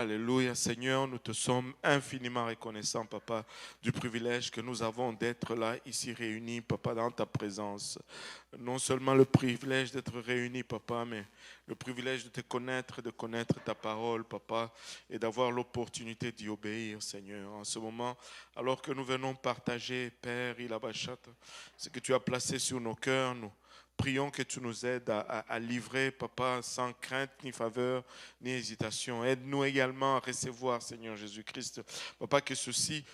Alléluia, Seigneur, nous te sommes infiniment reconnaissants, Papa, du privilège que nous avons d'être là, ici réunis, Papa, dans ta présence. Non seulement le privilège d'être réunis, Papa, mais le privilège de te connaître, de connaître ta parole, Papa, et d'avoir l'opportunité d'y obéir, Seigneur. En ce moment, alors que nous venons partager, Père Ilabachat, ce que tu as placé sur nos cœurs, nous prions que tu nous aides à livrer, Papa, sans crainte ni faveur ni hésitation. Aide-nous également à recevoir, Seigneur Jésus-Christ. Papa, que ceci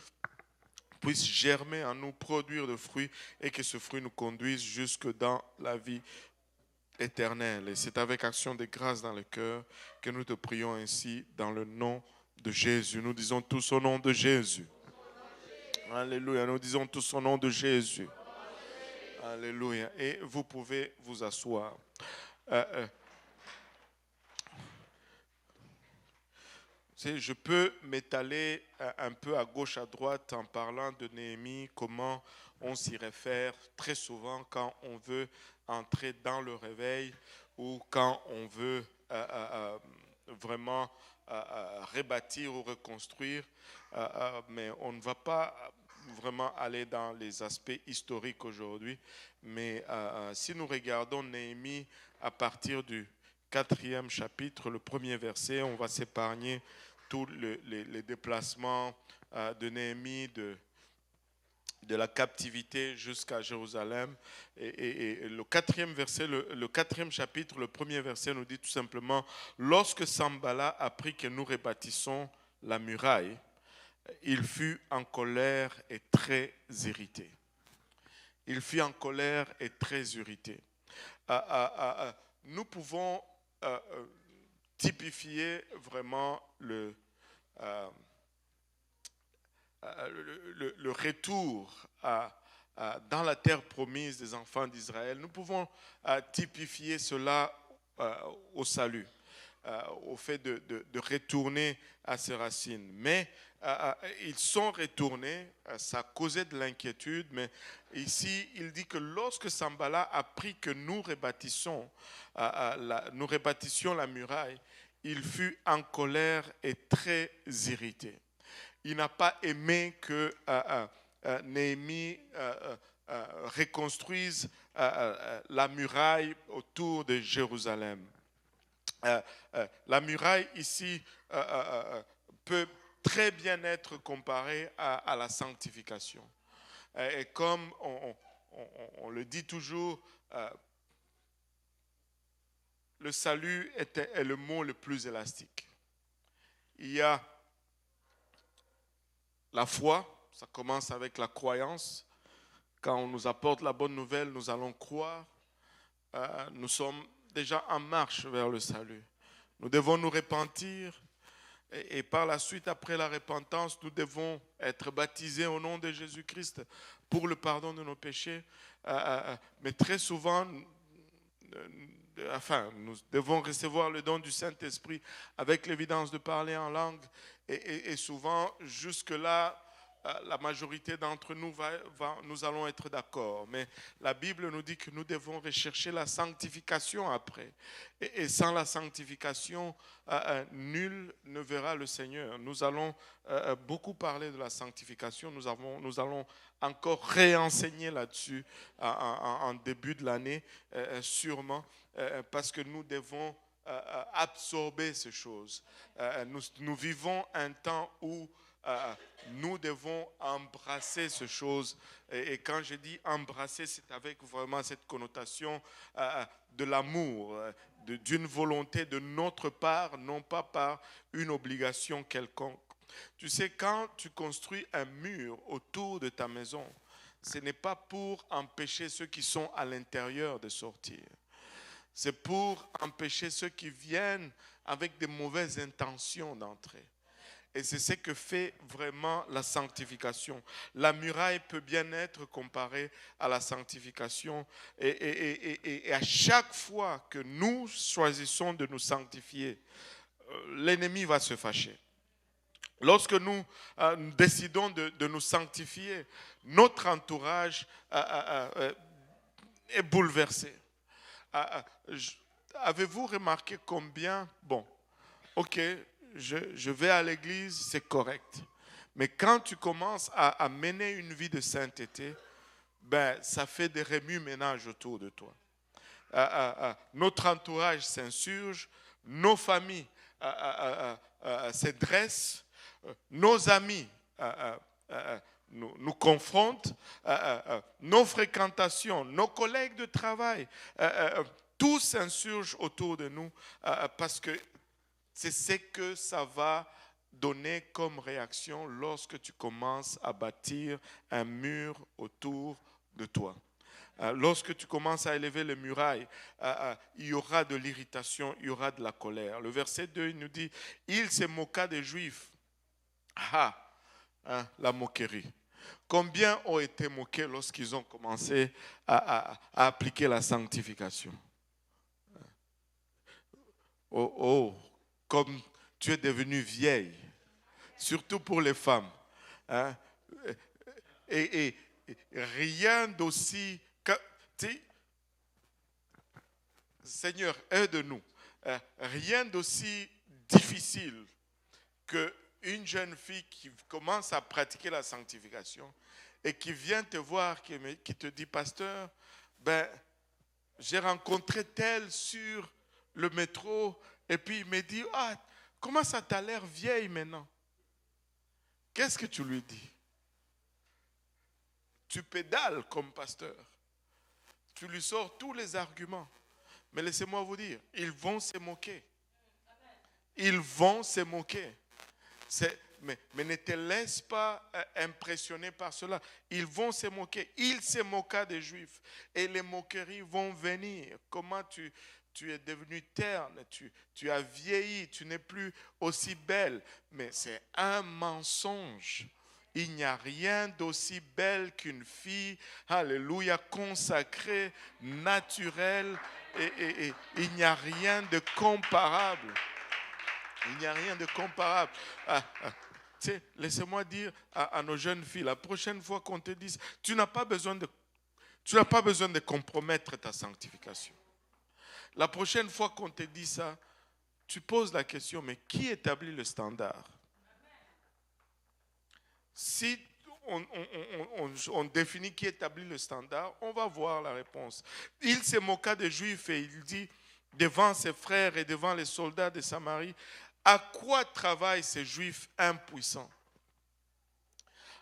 puisse germer en nous, produire de fruits et que ce fruit nous conduise jusque dans la vie éternelle. Et c'est avec action de grâce dans le cœur que nous te prions ainsi dans le nom de Jésus. Nous disons tous au nom de Jésus. Alléluia. Nous disons tous au nom de Jésus. Alléluia. Et vous pouvez vous asseoir. Je peux m'étaler un peu à gauche, à droite en parlant de Néhémie, comment on s'y réfère très souvent quand on veut entrer dans le réveil ou quand on veut vraiment rebâtir ou reconstruire, mais on ne va pas vraiment aller dans les aspects historiques aujourd'hui. Mais si nous regardons Néhémie à partir du 4e chapitre, le premier verset, on va s'épargner tous les déplacements de Néhémie, de la captivité jusqu'à Jérusalem. Et le 4e verset, le 4e chapitre, le premier verset nous dit tout simplement: lorsque Sanballat apprit que nous rebâtissons la muraille, il fut en colère et très irrité. Il fut en colère et très irrité. Nous pouvons typifier vraiment le retour dans la terre promise des enfants d'Israël. Nous pouvons typifier cela au salut, au fait de retourner à ses racines. Mais ils sont retournés, ça causait de l'inquiétude, mais ici il dit que lorsque Sanballat apprit que nous rebâtissions la muraille, il fut en colère et très irrité. Il n'a pas aimé que Néhémie reconstruise la muraille autour de Jérusalem. La muraille ici peut très bien être comparée à la sanctification. Et comme on le dit toujours, le salut est le mot le plus élastique. Il y a la foi, ça commence avec la croyance. Quand on nous apporte la bonne nouvelle, nous allons croire. Nous sommes déjà en marche vers le salut. Nous devons nous repentir et par la suite, après la repentance, nous devons être baptisés au nom de Jésus-Christ pour le pardon de nos péchés. Mais très souvent, nous devons recevoir le don du Saint-Esprit avec l'évidence de parler en langue. Et souvent, jusque-là, la majorité d'entre nous, nous allons être d'accord. Mais la Bible nous dit que nous devons rechercher la sanctification après. Et sans la sanctification, nul ne verra le Seigneur. Nous allons beaucoup parler de la sanctification. Nous allons encore réenseigner là-dessus en début de l'année, sûrement, parce que nous devons absorber ces choses. Nous vivons un temps où nous devons embrasser ces choses. Et quand je dis embrasser, c'est avec vraiment cette connotation de l'amour, d'une volonté de notre part, non pas par une obligation quelconque. Tu sais, quand tu construis un mur autour de ta maison, ce n'est pas pour empêcher ceux qui sont à l'intérieur de sortir. C'est pour empêcher ceux qui viennent avec de mauvaises intentions d'entrer. Et c'est ce que fait vraiment la sanctification. La muraille peut bien être comparée à la sanctification. Et à chaque fois que nous choisissons de nous sanctifier, l'ennemi va se fâcher. Lorsque nous décidons de nous sanctifier, notre entourage est bouleversé. Avez-vous remarqué combien, ok, je vais à l'église, c'est correct. Mais quand tu commences à mener une vie de sainteté, ben, ça fait des remue-ménages autour de toi. Notre entourage s'insurge, nos familles se dressent, nos amis nous confrontent, nos fréquentations, nos collègues de travail, tout s'insurge autour de nous parce que c'est ce que ça va donner comme réaction lorsque tu commences à bâtir un mur autour de toi. Lorsque tu commences à élever les murailles, il y aura de l'irritation, il y aura de la colère. Le verset 2, il nous dit, il se moqua des Juifs. La moquerie. Combien ont été moqués lorsqu'ils ont commencé à appliquer la sanctification? Comme tu es devenue vieille, surtout pour les femmes. Et rien d'aussi... Seigneur, aide-nous. Rien d'aussi difficile qu'une jeune fille qui commence à pratiquer la sanctification et qui vient te voir, qui te dit, pasteur, ben, j'ai rencontré tel sur le métro et puis il me dit, comment ça t'a l'air vieille maintenant? Qu'est-ce que tu lui dis? Tu pédales comme pasteur. Tu lui sors tous les arguments. Mais laissez-moi vous dire, ils vont se moquer. Ils vont se moquer. Mais ne te laisse pas impressionner par cela. Ils vont se moquer. Il se moqua des Juifs. Et les moqueries vont venir. Comment tu es devenue terne, tu as vieilli, tu n'es plus aussi belle. Mais c'est un mensonge. Il n'y a rien d'aussi belle qu'une fille, alléluia, consacrée, naturelle, et il n'y a rien de comparable. Il n'y a rien de comparable. Laissez-moi dire à nos jeunes filles, la prochaine fois qu'on te dise, tu n'as pas besoin de compromettre ta sanctification. La prochaine fois qu'on te dit ça, tu poses la question, mais qui établit le standard? Si on définit qui établit le standard, on va voir la réponse. Il se moqua des Juifs et il dit devant ses frères et devant les soldats de Samarie, à quoi travaillent ces Juifs impuissants?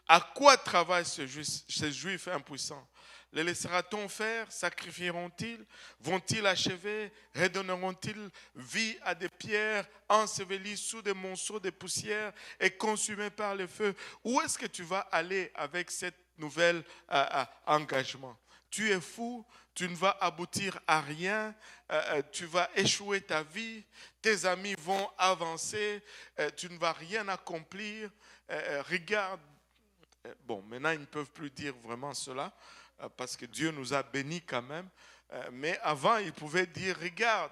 À quoi travaillent ces Juifs impuissants? Les laissera-t-on faire? Sacrifieront-ils? Vont-ils achever? Redonneront-ils vie à des pierres ensevelies sous des monceaux de poussière et consumées par le feu? Où est-ce que tu vas aller avec cette nouvel engagement? Tu es fou, tu ne vas aboutir à rien, tu vas échouer ta vie, tes amis vont avancer, tu ne vas rien accomplir. Regarde, bon, maintenant ils ne peuvent plus dire vraiment cela, parce que Dieu nous a bénis quand même. Mais avant, ils pouvaient dire, regarde,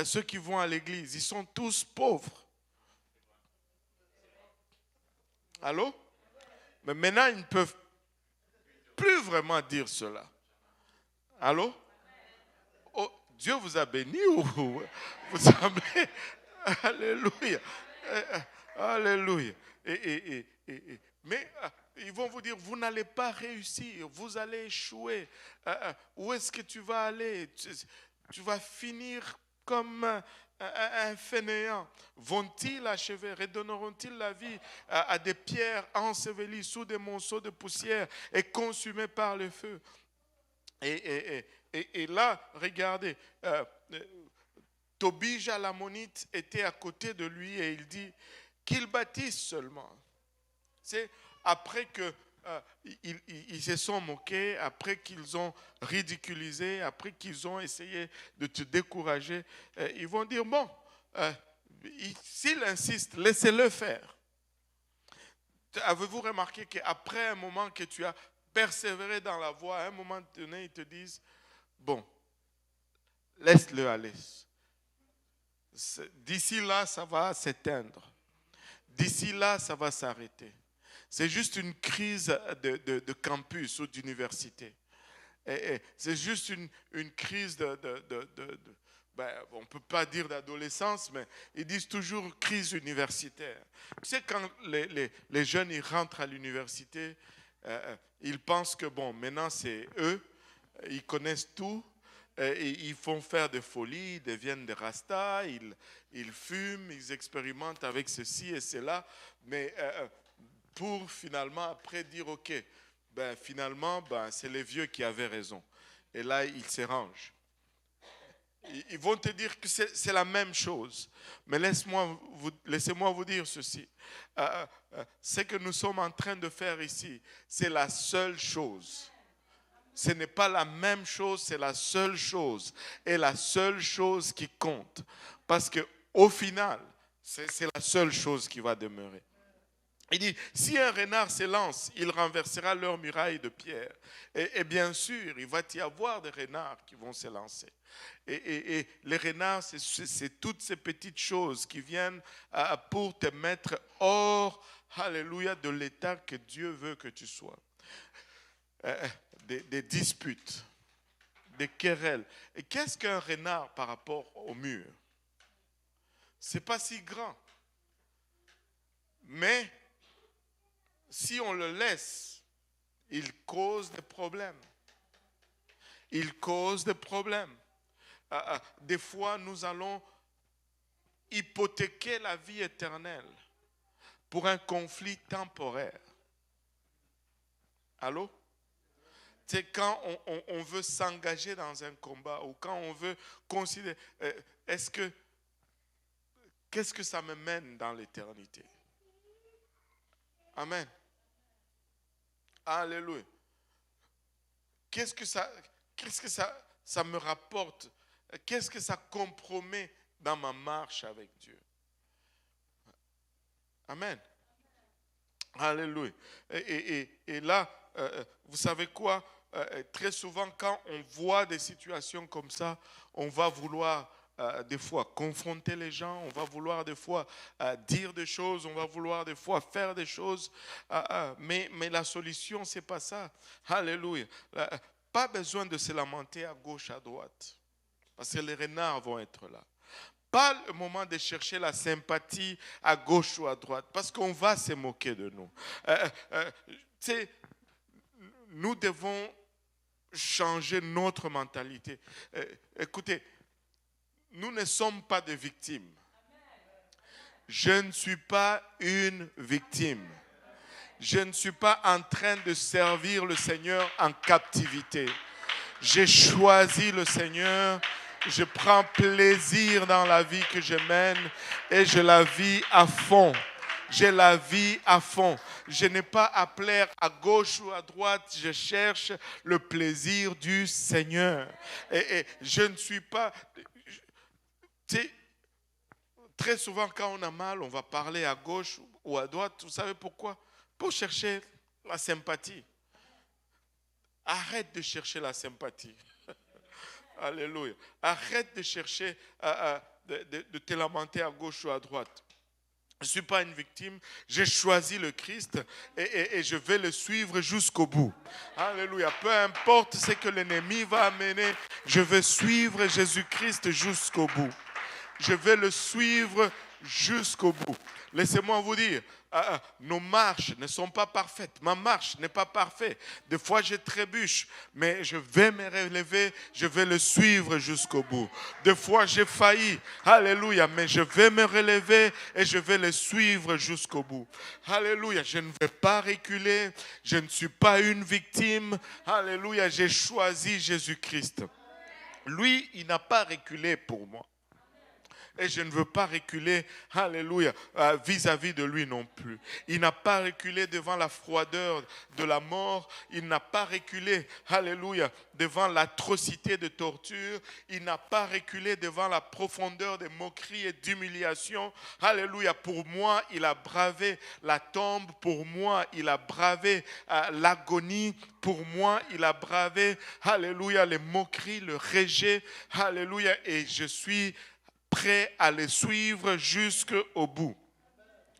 ceux qui vont à l'église, ils sont tous pauvres. Allô? Mais maintenant, ils ne peuvent plus vraiment dire cela. Allô? Oh, Dieu vous a béni ou vous semblez? Alléluia. Alléluia. Mais ils vont vous dire, vous n'allez pas réussir, vous allez échouer. Où est-ce que tu vas aller? Tu vas finir comme un fainéant. Vont-ils achever? Redonneront-ils la vie à des pierres ensevelies sous des monceaux de poussière et consumées par le feu? Et là, regardez, Tobija l'ammonite était à côté de lui et il dit qu'il bâtisse seulement. C'est après qu'ils se sont moqués, après qu'ils ont ridiculisé, après qu'ils ont essayé de te décourager, ils vont dire, bon, s'il insiste, laissez-le faire. Avez-vous remarqué qu'après un moment que tu as persévéré dans la voie, à un moment donné, ils te disent, bon, laisse-le aller. D'ici là, ça va s'éteindre. D'ici là, ça va s'arrêter. C'est juste une crise de campus ou d'université. C'est juste une crise on ne peut pas dire d'adolescence, mais ils disent toujours crise universitaire. Tu sais, quand les jeunes ils rentrent à l'université, ils pensent que maintenant c'est eux, ils connaissent tout, et ils font faire des folies, ils deviennent des rastas, ils fument, ils expérimentent avec ceci et cela, mais pour finalement après dire ok, finalement c'est les vieux qui avaient raison. Et là ils se rangent. Ils vont te dire que c'est la même chose. Mais laissez-moi vous dire ceci. Ce que nous sommes en train de faire ici, c'est la seule chose. Ce n'est pas la même chose, c'est la seule chose. Et la seule chose qui compte. Parce qu'au final, c'est la seule chose qui va demeurer. Il dit, si un renard s'élance, il renversera leurs murailles de pierre. Et bien sûr, il va y avoir des renards qui vont s'élancer. Et les renards, c'est toutes ces petites choses qui viennent pour te mettre hors, alléluia, de l'état que Dieu veut que tu sois. Des disputes, des querelles. Et qu'est-ce qu'un renard par rapport au mur? C'est pas si grand. Mais si on le laisse, il cause des problèmes. Il cause des problèmes. Des fois, nous allons hypothéquer la vie éternelle pour un conflit temporaire. Allô? C'est quand on veut s'engager dans un combat ou quand on veut considérer, qu'est-ce que ça me mène dans l'éternité? Amen. Alléluia. Qu'est-ce que ça me rapporte? Qu'est-ce que ça compromet dans ma marche avec Dieu? Amen. Alléluia. Et là, vous savez quoi? Très souvent, quand on voit des situations comme ça, on va vouloir des fois confronter les gens, on va vouloir des fois dire des choses, on va vouloir des fois faire des choses, mais la solution, c'est pas ça. Alléluia. Pas besoin de se lamenter à gauche, à droite, parce que les renards vont être là. Pas le moment de chercher la sympathie à gauche ou à droite, parce qu'on va se moquer de nous. Nous devons changer notre mentalité. Écoutez, nous ne sommes pas des victimes. Je ne suis pas une victime. Je ne suis pas en train de servir le Seigneur en captivité. J'ai choisi le Seigneur. Je prends plaisir dans la vie que je mène et je la vis à fond. Je la vis à fond. Je n'ai pas à plaire à gauche ou à droite. Je cherche le plaisir du Seigneur. Et je ne suis pas... Tu sais, très souvent quand on a mal, on va parler à gauche ou à droite. Vous savez pourquoi? Pour chercher la sympathie. Arrête de chercher la sympathie. Alléluia. Arrête de chercher, de te lamenter à gauche ou à droite. Je ne suis pas une victime, j'ai choisi le Christ et je vais le suivre jusqu'au bout. Alléluia. Peu importe ce que l'ennemi va amener, je vais suivre Jésus-Christ jusqu'au bout. Je vais le suivre jusqu'au bout. Laissez-moi vous dire, nos marches ne sont pas parfaites. Ma marche n'est pas parfaite. Des fois, je trébuche, mais je vais me relever, je vais le suivre jusqu'au bout. Des fois, j'ai failli, alléluia, mais je vais me relever et je vais le suivre jusqu'au bout. Alléluia, je ne vais pas reculer, je ne suis pas une victime. Alléluia, j'ai choisi Jésus-Christ. Lui, il n'a pas reculé pour moi. Et je ne veux pas reculer, alléluia, vis-à-vis de lui non plus. Il n'a pas reculé devant la froideur de la mort. Il n'a pas reculé, alléluia, devant l'atrocité de torture. Il n'a pas reculé devant la profondeur des moqueries et d'humiliation. Alléluia, pour moi, il a bravé la tombe. Pour moi, il a bravé l'agonie. Pour moi, il a bravé, alléluia, les moqueries, le rejet. Alléluia, et je suis prêt à les suivre jusqu'au bout.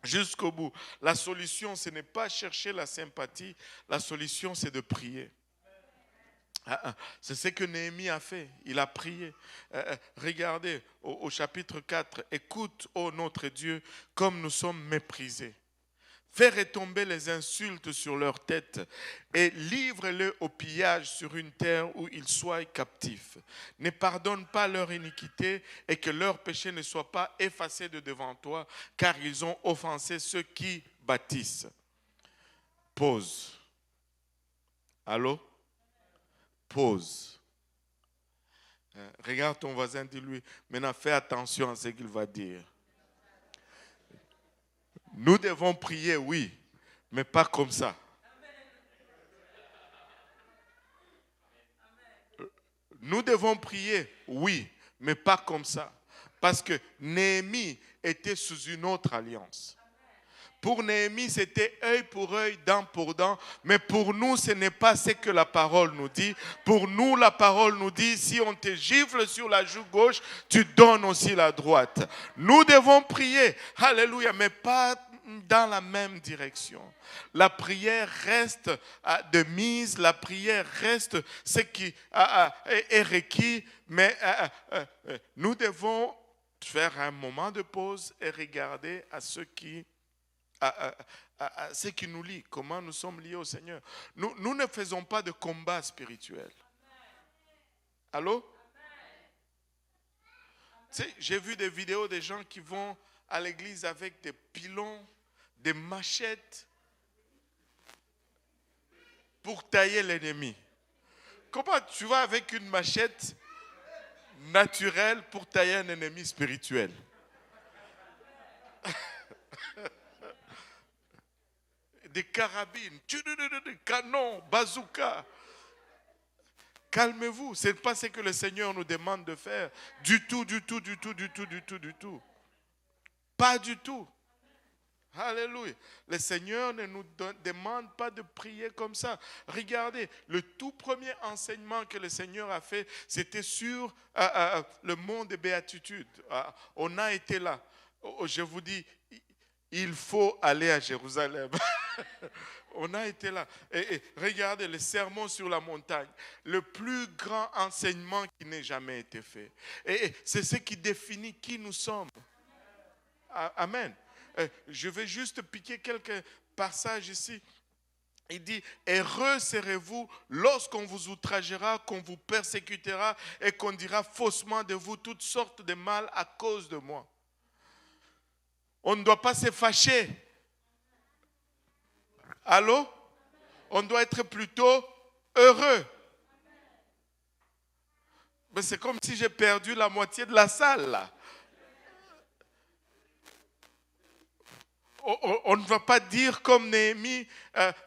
Jusqu'au bout. La solution, ce n'est pas chercher la sympathie. La solution, c'est de prier. C'est ce que Néhémie a fait. Il a prié. Regardez au chapitre 4. Écoute, ô notre Dieu, comme nous sommes méprisés. Fais retomber les insultes sur leur tête et livre-les au pillage sur une terre où ils soient captifs. Ne pardonne pas leur iniquité et que leur péché ne soit pas effacé de devant toi, car ils ont offensé ceux qui bâtissent. Pause. Allô? Pause. Regarde ton voisin, dis-lui, maintenant fais attention à ce qu'il va dire. Nous devons prier, oui, mais pas comme ça. Nous devons prier, oui, mais pas comme ça. Parce que Néhémie était sous une autre alliance. Pour Néhémie, c'était œil pour œil, dent pour dent. Mais pour nous, ce n'est pas ce que la parole nous dit. Pour nous, la parole nous dit, si on te gifle sur la joue gauche, tu donnes aussi la droite. Nous devons prier, alléluia, mais pas dans la même direction. La prière reste de mise, la prière reste ce qui est requis, mais nous devons faire un moment de pause et regarder à ce qui nous lie, comment nous sommes liés au Seigneur. Nous ne faisons pas de combat spirituel. Allô? Tu sais, j'ai vu des vidéos des gens qui vont à l'église avec des pilons, des machettes pour tailler l'ennemi. Comment tu vas avec une machette naturelle pour tailler un ennemi spirituel? Des carabines, des canons, bazooka. Calmez-vous, ce n'est pas ce que le Seigneur nous demande de faire. Du tout. Pas du tout. Alléluia. Le Seigneur ne nous demande pas de prier comme ça. Regardez, le tout premier enseignement que le Seigneur a fait, c'était sur le mont de béatitude. On a été là. Je vous dis, il faut aller à Jérusalem. On a été là. Et regardez, le sermon sur la montagne, le plus grand enseignement qui n'ait jamais été fait. Et c'est ce qui définit qui nous sommes. Amen. Je vais juste piquer quelques passages ici. Il dit, heureux serez-vous lorsqu'on vous outragera, qu'on vous persécutera et qu'on dira faussement de vous toutes sortes de mal à cause de moi. On ne doit pas se fâcher. Allô? On doit être plutôt heureux. Mais c'est comme si j'ai perdu la moitié de la salle là. On ne va pas dire comme Néhémie,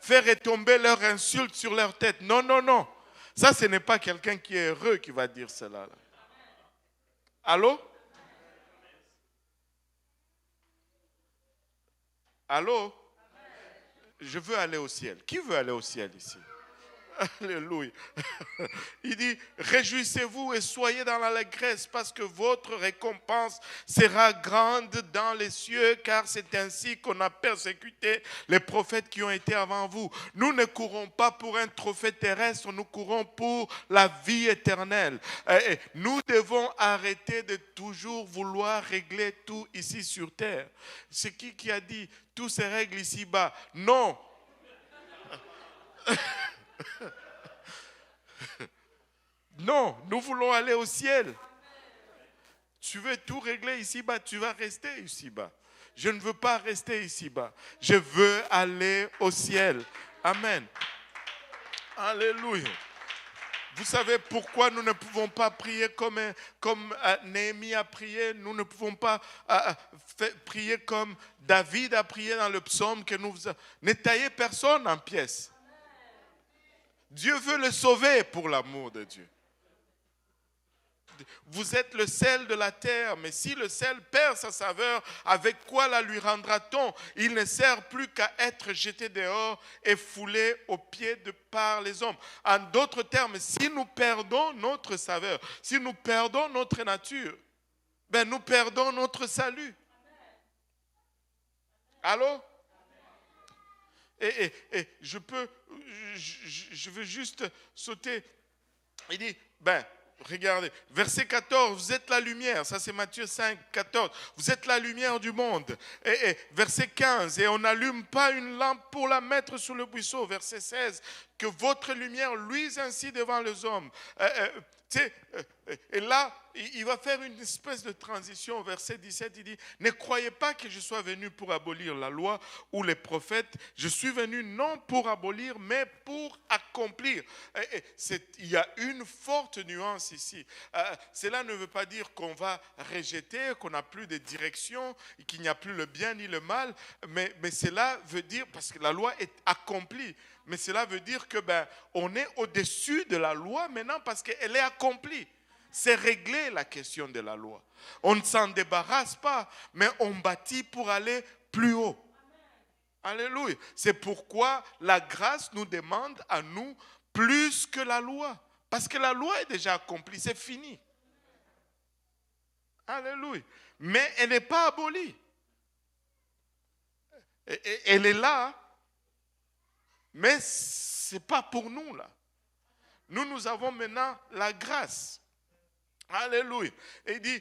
faire retomber leurs insultes sur leur tête. Non. Ça, ce n'est pas quelqu'un qui est heureux qui va dire cela. Là. Allô? Allô? Je veux aller au ciel. Qui veut aller au ciel ici? Alléluia. Il dit, réjouissez-vous et soyez dans l'allégresse parce que votre récompense sera grande dans les cieux, car c'est ainsi qu'on a persécuté les prophètes qui ont été avant vous. Nous ne courons pas pour un trophée terrestre, nous courons pour la vie éternelle. Et nous devons arrêter de toujours vouloir régler tout ici sur terre. C'est qui a dit tout se règle ici-bas? Non. Non, nous voulons aller au ciel. Tu veux tout régler ici-bas, tu vas rester ici-bas. Je ne veux pas rester ici-bas. Je veux aller au ciel. Amen. Alléluia. Vous savez pourquoi nous ne pouvons pas prier comme Néhémie a prié? Nous ne pouvons pas prier comme David a prié dans le psaume que nous faisons. Ne taillez personne en pièces. Dieu veut le sauver pour l'amour de Dieu. Vous êtes le sel de la terre, mais si le sel perd sa saveur, avec quoi la lui rendra-t-on? Il ne sert plus qu'à être jeté dehors et foulé aux pieds par les hommes. En d'autres termes, si nous perdons notre saveur, si nous perdons notre nature, ben nous perdons notre salut. Allô? Et je veux juste sauter Il dit, ben, regardez, verset 14, vous êtes la lumière, ça c'est Matthieu 5, 14, vous êtes la lumière du monde. Et verset 15, et on n'allume pas une lampe pour la mettre sous le buisson. Verset 16, que votre lumière luise ainsi devant les hommes. Et là, il va faire une espèce de transition au verset 17. Il dit, ne croyez pas que je sois venu pour abolir la loi ou les prophètes. Je suis venu non pour abolir, mais pour accomplir. Il y a une forte nuance ici. Cela ne veut pas dire qu'on va rejeter, qu'on n'a plus de direction, qu'il n'y a plus le bien ni le mal, mais cela veut dire, parce que la loi est accomplie, mais cela veut dire que on est au-dessus de la loi maintenant parce qu'elle est accomplie. C'est régler la question de la loi. On ne s'en débarrasse pas, mais on bâtit pour aller plus haut. Alléluia. C'est pourquoi la grâce nous demande à nous plus que la loi. Parce que la loi est déjà accomplie, c'est fini. Alléluia. Mais elle n'est pas abolie. Elle est là, mais ce n'est pas pour nous là. Nous avons maintenant la grâce. Alléluia. Et il dit,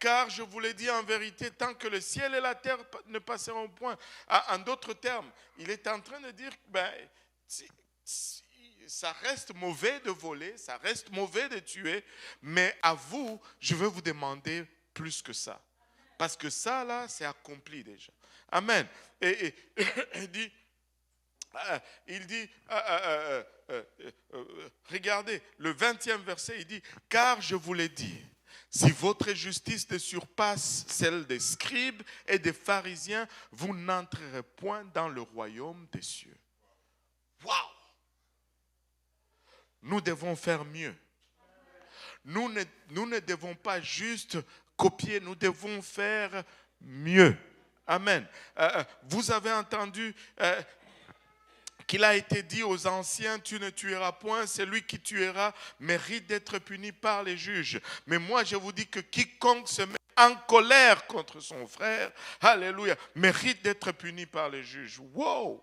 car je vous l'ai dit en vérité, tant que le ciel et la terre ne passeront point. En d'autres termes, il est en train de dire, ça reste mauvais de voler, ça reste mauvais de tuer, mais à vous, je veux vous demander plus que ça. Parce que ça, là, c'est accompli déjà. Amen. Et il dit, regardez, le 20e verset, il dit, car je vous l'ai dit, si votre justice ne surpasse celle des scribes et des pharisiens, vous n'entrerez point dans le royaume des cieux. Waouh! Nous devons faire mieux. Nous ne devons pas juste copier, nous devons faire mieux. Amen. Vous avez entendu qu'il a été dit aux anciens, tu ne tueras point, celui qui tuera mérite d'être puni par les juges. Mais moi je vous dis que quiconque se met en colère contre son frère, alléluia, mérite d'être puni par les juges. Wow!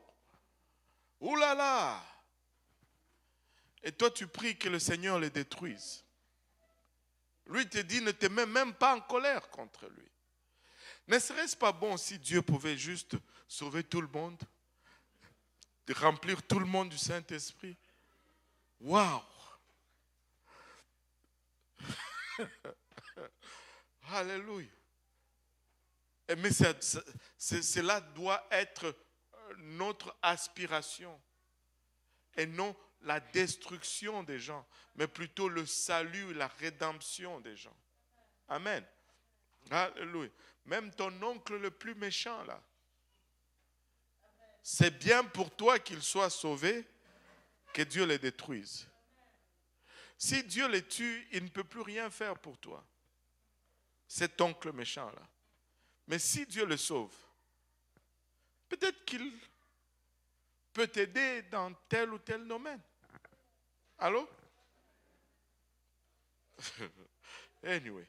Ouh là là! Et toi tu pries que le Seigneur les détruise. Lui te dit, ne te mets même pas en colère contre lui. Ne serait-ce pas bon si Dieu pouvait juste sauver tout le monde? De remplir tout le monde du Saint-Esprit. Waouh! Alléluia. Mais cela doit être notre aspiration. Et non la destruction des gens, mais plutôt le salut et la rédemption des gens. Amen. Alléluia. Même ton oncle le plus méchant là, c'est bien pour toi qu'il soit sauvé, que Dieu le détruise. Si Dieu le tue, il ne peut plus rien faire pour toi. Cet oncle méchant là. Mais si Dieu le sauve, peut-être qu'il peut t'aider dans tel ou tel domaine. Allô? Anyway.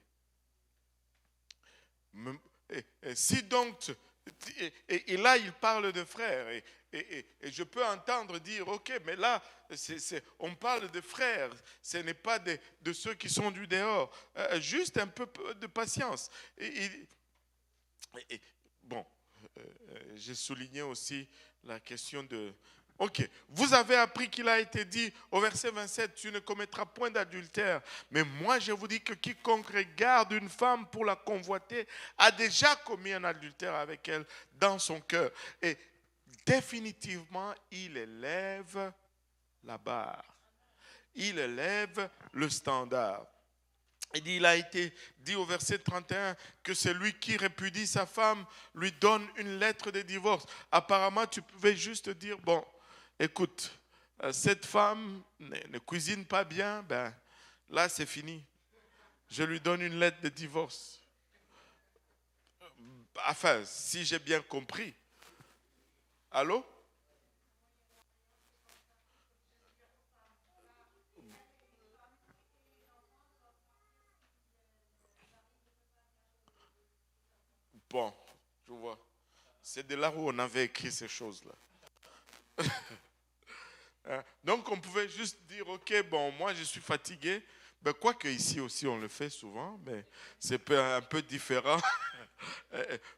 Si donc, et là il parle de frères, et je peux entendre dire, ok, mais là, on parle de frères, ce n'est pas de ceux qui sont du dehors. Juste un peu de patience. Bon, j'ai souligné aussi la question de... Ok, vous avez appris qu'il a été dit au verset 27, tu ne commettras point d'adultère. Mais moi je vous dis que quiconque regarde une femme pour la convoiter a déjà commis un adultère avec elle dans son cœur. Et définitivement, il élève la barre. Il élève le standard. Il a été dit au verset 31 que celui qui répudie sa femme lui donne une lettre de divorce. Apparemment, tu pouvais juste dire, bon, écoute, cette femme ne cuisine pas bien, ben là c'est fini. Je lui donne une lettre de divorce. Enfin, si j'ai bien compris. Allô? Bon, je vois. C'est de là où on avait écrit ces choses-là. Donc on pouvait juste dire, ok, bon, moi je suis fatigué. Ben, quoique ici aussi on le fait souvent, mais c'est un peu différent.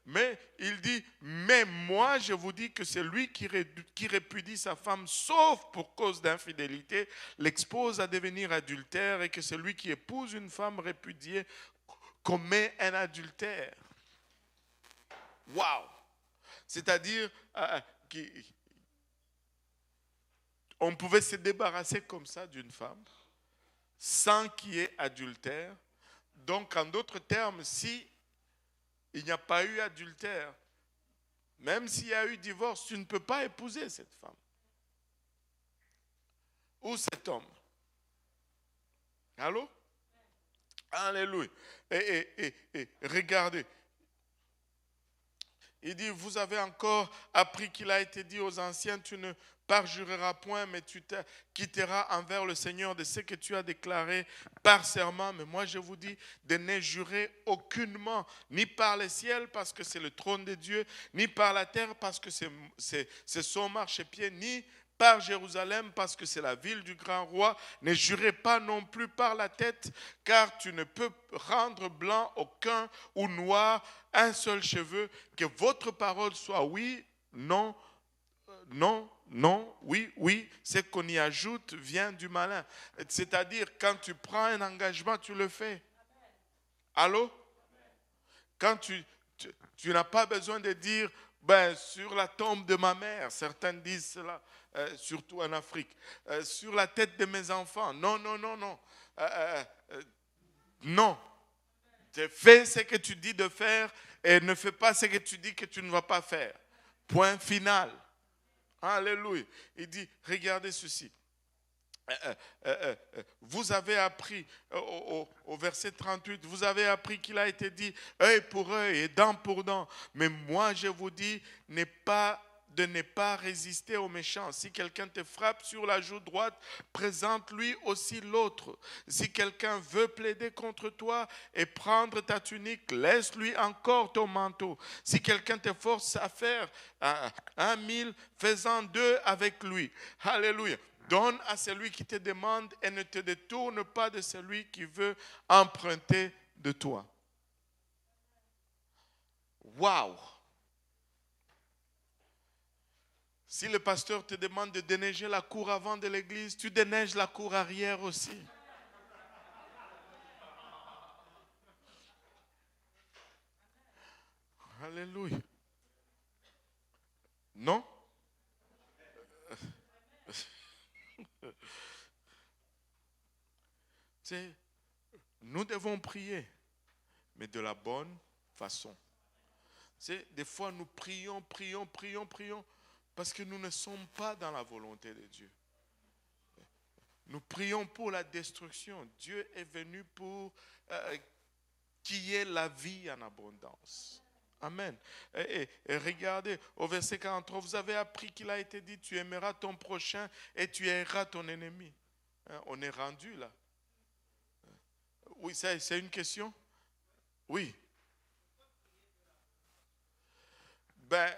Mais il dit, mais moi je vous dis que c'est lui qui répudie sa femme, sauf pour cause d'infidélité, l'expose à devenir adultère, et que celui qui épouse une femme répudiée commet un adultère. Waouh! C'est-à-dire qu'on pouvait se débarrasser comme ça d'une femme sans qu'il y ait adultère. Donc, en d'autres termes, si il n'y a pas eu adultère, même s'il y a eu divorce, tu ne peux pas épouser cette femme ou cet homme. Allô? Alléluia. Et regardez. Il dit, vous avez encore appris qu'il a été dit aux anciens, tu ne parjureras point, mais tu te quitteras envers le Seigneur de ce que tu as déclaré par serment. Mais moi, je vous dis de ne jurer aucunement, ni par le ciel, parce que c'est le trône de Dieu, ni par la terre, parce que c'est son marchepied, ni par Jérusalem, parce que c'est la ville du grand roi. Ne jurez pas non plus par la tête, car tu ne peux rendre blanc aucun ou noir un seul cheveu. Que votre parole soit oui, non, non, non, oui, oui. Ce qu'on y ajoute vient du malin. C'est-à-dire, quand tu prends un engagement, tu le fais. Allô? Quand tu n'as pas besoin de dire, ben, sur la tombe de ma mère, certains disent cela, surtout en Afrique, sur la tête de mes enfants. Non, non, non, non. Non. Fais ce que tu dis de faire et ne fais pas ce que tu dis que tu ne vas pas faire. Point final. Alléluia. Il dit, regardez ceci. Vous avez appris, au verset 38, vous avez appris qu'il a été dit œil pour œil et dent pour dent. Mais moi, je vous dis, de ne pas résister aux méchants. Si quelqu'un te frappe sur la joue droite, présente-lui aussi l'autre. Si quelqu'un veut plaider contre toi et prendre ta tunique, laisse-lui encore ton manteau. Si quelqu'un te force à faire 1 000, fais-en 2 avec lui. Alléluia. Donne à celui qui te demande et ne te détourne pas de celui qui veut emprunter de toi. Waouh! Si le pasteur te demande de déneiger la cour avant de l'église, tu déneiges la cour arrière aussi. Alléluia. Non? Nous devons prier, mais de la bonne façon. Des fois, nous prions, parce que nous ne sommes pas dans la volonté de Dieu. Nous prions pour la destruction. Dieu est venu pour qu'il y ait la vie en abondance. Amen. Et regardez, au verset 43, vous avez appris qu'il a été dit, tu aimeras ton prochain et tu aimeras ton ennemi. On est rendu là. Oui, c'est une question? Oui. Ben,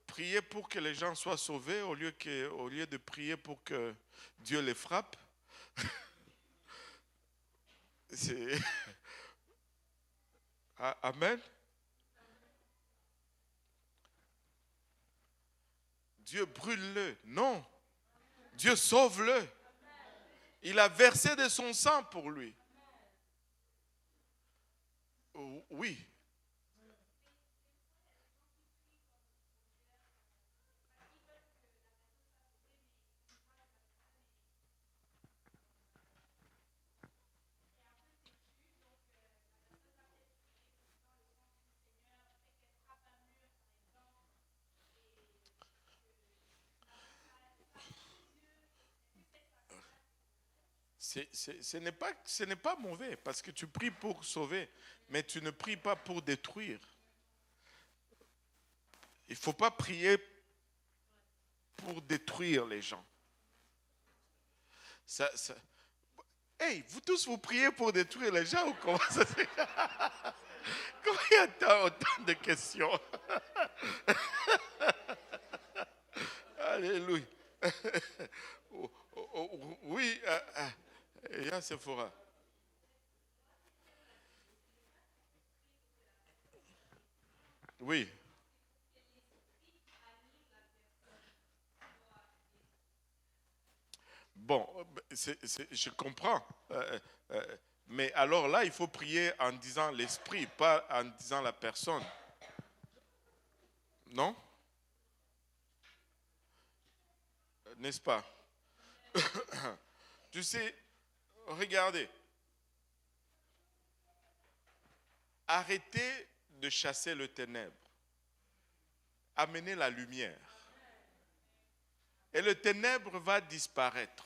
prier pour que les gens soient sauvés au lieu de prier pour que Dieu les frappe. Amen. Dieu brûle-le. Non. Dieu sauve-le. Il a versé de son sang pour lui. Oui. Ce n'est pas mauvais parce que tu pries pour sauver, mais tu ne pries pas pour détruire. Il ne faut pas prier pour détruire les gens. Hey, vous tous, vous priez pour détruire les gens ou comment ça se fait? Comment il y a autant de questions? Alléluia. Oui, il y a Sephora. Oui. Bon, je comprends. Mais alors là, il faut prier en disant l'esprit, pas en disant la personne. Non? N'est-ce pas? Tu sais, regardez, arrêtez de chasser le ténèbre, amenez la lumière. Et le ténèbre va disparaître.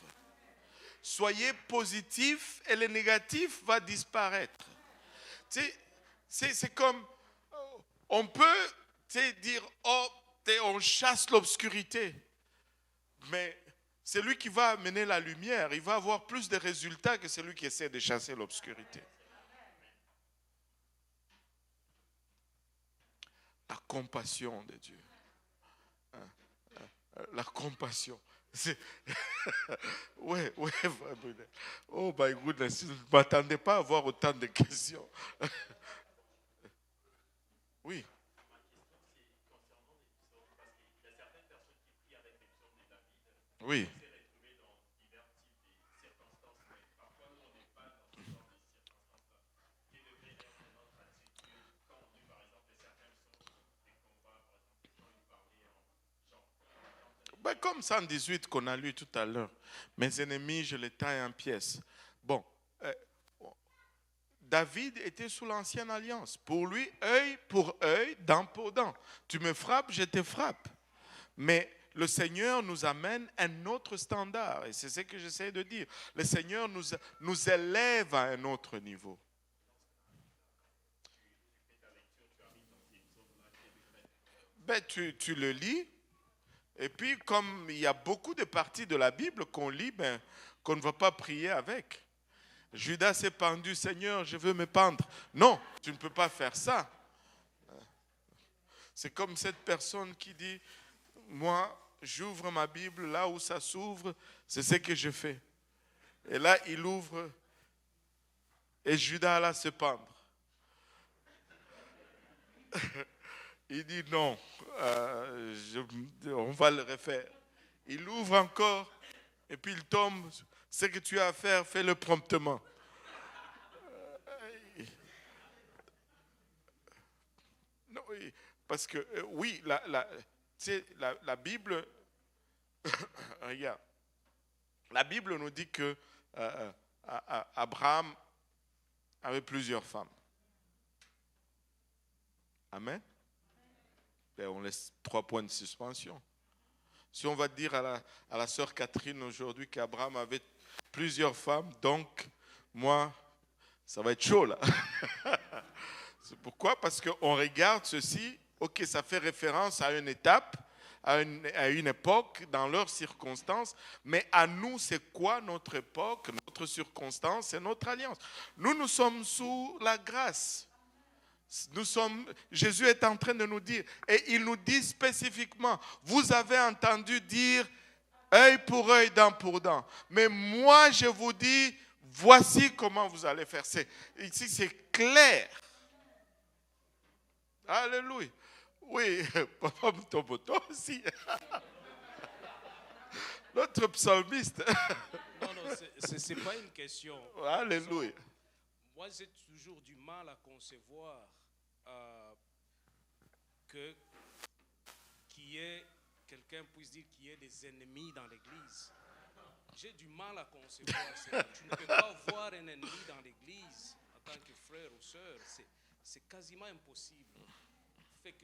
Soyez positif et le négatif va disparaître. Tu sais, c'est comme, on peut dire, oh, on chasse l'obscurité. Mais celui qui va amener la lumière, il va avoir plus de résultats que celui qui essaie de chasser l'obscurité. La compassion de Dieu. La compassion. Ouais. Oh my goodness, je ne m'attendais pas à avoir autant de questions. Oui. Oui. Ben, comme 118 qu'on a lu tout à l'heure. Mes ennemis, je les taille en pièces. Bon, euh, David était sous l'ancienne alliance. Pour lui, œil pour œil, dent pour dent. Tu me frappes, je te frappe. Mais le Seigneur nous amène à un autre standard. Et c'est ce que j'essaie de dire. Le Seigneur nous élève à un autre niveau. Ben, tu le lis. Et puis, comme il y a beaucoup de parties de la Bible qu'on lit, ben, qu'on ne va pas prier avec. Judas s'est pendu, Seigneur, je veux me pendre. Non, tu ne peux pas faire ça. C'est comme cette personne qui dit, moi, j'ouvre ma Bible, là où ça s'ouvre, c'est ce que je fais. Et là, il ouvre, et Judas alla se pendre. Il dit non, on va le refaire. Il ouvre encore, et puis il tombe. Ce que tu as à faire, fais-le promptement. Non, oui, parce que oui, tu sais, la Bible, regarde, la Bible nous dit que Abraham avait plusieurs femmes. Amen. Et on laisse 3 points de suspension. Si on va dire à la sœur Catherine aujourd'hui qu'Abraham avait plusieurs femmes, donc moi, ça va être chaud là. C'est pourquoi? Parce qu'on regarde ceci, ok, ça fait référence à une étape, à une époque, dans leurs circonstances, mais à nous, c'est quoi notre époque, notre circonstance et notre alliance? Nous sommes sous la grâce. Jésus est en train de nous dire, et il nous dit spécifiquement, vous avez entendu dire œil pour œil, dent pour dent. Mais moi, je vous dis, voici comment vous allez faire. Ici, c'est clair. Alléluia. Oui, Papa Mtoboto aussi. Notre psalmiste. Non, ce n'est pas une question. Alléluia. Moi, j'ai toujours du mal à concevoir quelqu'un puisse dire qu'il y ait des ennemis dans l'église. J'ai du mal à concevoir ça. Tu ne peux pas voir un ennemi dans l'église en tant que frère ou sœur. C'est quasiment impossible.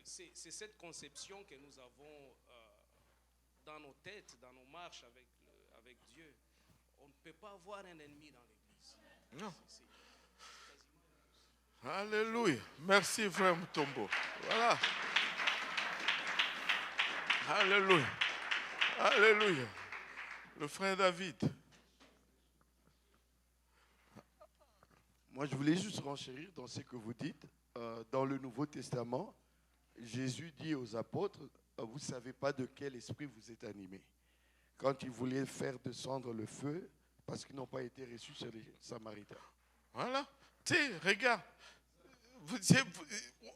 C'est cette conception que nous avons dans nos têtes, dans nos marches avec Dieu. On ne peut pas avoir un ennemi dans l'église. Non. Alléluia. Merci, frère Mutombo. Voilà. Alléluia. Alléluia. Le frère David. Moi, je voulais juste renchérir dans ce que vous dites. Dans le Nouveau Testament, Jésus dit aux apôtres, vous ne savez pas de quel esprit vous êtes animés. quand ils voulaient faire descendre le feu parce qu'ils n'ont pas été reçus chez les Samaritains. Voilà. Tu sais, regarde.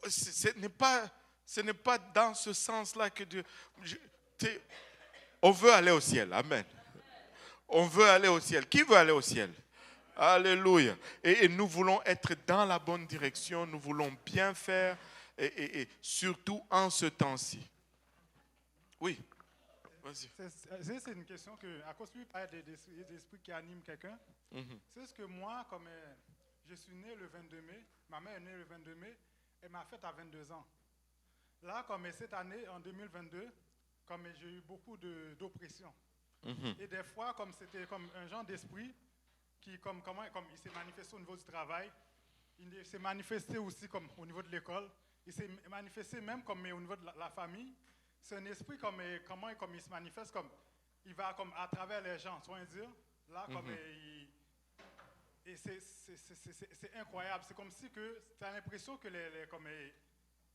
Ce n'est pas dans ce sens-là que Dieu... On veut aller au ciel. Amen. On veut aller au ciel. Qui veut aller au ciel? Alléluia. Et nous voulons être dans la bonne direction. Nous voulons bien faire. Et surtout en ce temps-ci. Oui. Vas-y. C'est une question que, à cause du des esprits qui animent quelqu'un, c'est ce que moi, comme je suis né le 22 mai, ma mère est née le 22 mai, elle m'a fait à 22 ans. Là, comme cette année, en 2022, comme j'ai eu beaucoup d'oppression. Et des fois, comme c'était comme un genre d'esprit qui, comme il s'est manifesté au niveau du travail, il s'est manifesté aussi comme au niveau de l'école, il s'est manifesté même comme au niveau de la famille. C'est un esprit comme il se manifeste, comme il va comme à travers les gens, soyons dire, là comme et c'est incroyable. C'est comme si que tu as l'impression que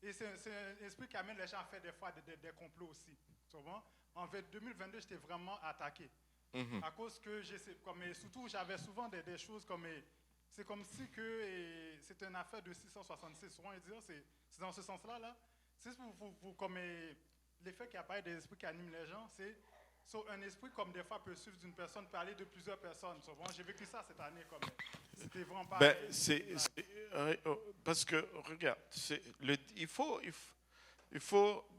et c'est un esprit qui amène les gens à faire des fois des complots aussi. Souvent, en 2022, j'étais vraiment attaqué. À cause que surtout j'avais souvent des choses comme c'est comme si que c'était une affaire de 666. Souvent dire c'est dans ce sens-là là. C'est vous comme l'effet qu'il y a pas des esprits qui animent les gens, c'est un esprit comme des fois peut suivre d'une personne, peut aller de plusieurs personnes. Souvent, j'ai vécu ça cette année comme c'était vraiment pas. Parce que regarde, il faut